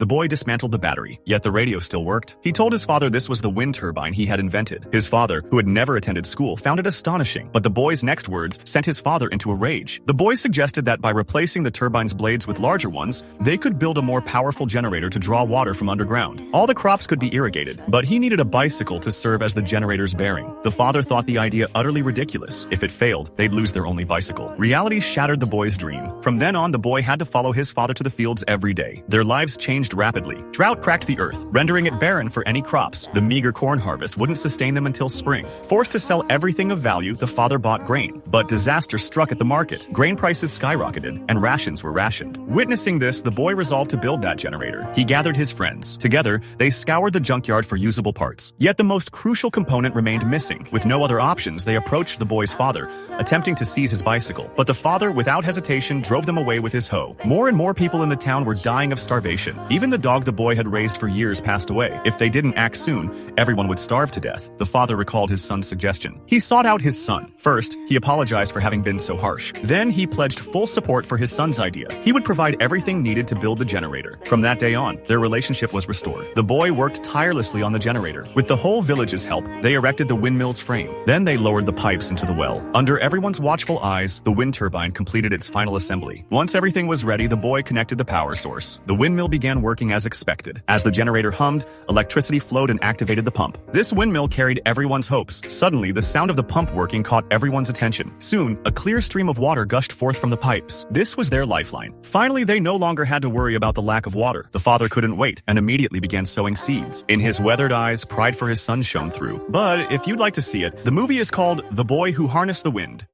The boy dismantled the battery, yet the radio still worked. He told his father this was the wind turbine he had invented. His father, who had never attended school, found it astonishing, but the boy's next words sent his father into a rage. The boy suggested that by replacing the turbine's blades with larger ones, they could build a more powerful generator to draw water from underground. All the crops could be irrigated, but he needed a bicycle to serve as the generator's bearing. The father thought the idea utterly ridiculous. If it failed, they'd lose their only bicycle. Reality shattered the boy's dream. From then on, the boy had to follow his father to the fields every day. Their lives changed rapidly. Drought cracked the earth, rendering it barren for any crops. The meager corn harvest wouldn't sustain them until spring. Forced to sell everything of value, the father bought grain. But disaster struck at the market. Grain prices skyrocketed, and rations were rationed. Witnessing this, the boy resolved to build that generator. He gathered his friends. Together, they scoured the junkyard for usable parts. Yet the most crucial component remained missing. With no other options, they approached the boy's father, attempting to seize his bicycle. But the father, without hesitation, drove them away with his hoe. More and more people in the town were dying of starvation. Even the dog the boy had raised for years passed away. If they didn't act soon, everyone would starve to death. The father recalled his son's suggestion. He sought out his son. First, he apologized for having been so harsh. Then he pledged full support for his son's idea. He would provide everything needed to build the generator. From that day on, their relationship was restored. The boy worked tirelessly on the generator. With the whole village's help, they erected the windmill's frame. Then they lowered the pipes into the well. Under everyone's watchful eyes, the wind turbine completed its final assembly. Once everything was ready, the boy connected the power source. The windmill began working as expected. As the generator hummed, electricity flowed and activated the pump. This windmill carried everyone's hopes. Suddenly, the sound of the pump working caught everyone's attention. Soon, a clear stream of water gushed forth from the pipes. This was their lifeline. Finally, they no longer had to worry about the lack of water. The father couldn't wait and immediately began sowing seeds. In his weathered eyes, pride for his son shone through. But if you'd like to see it, the movie is called The Boy Who Harnessed the Wind.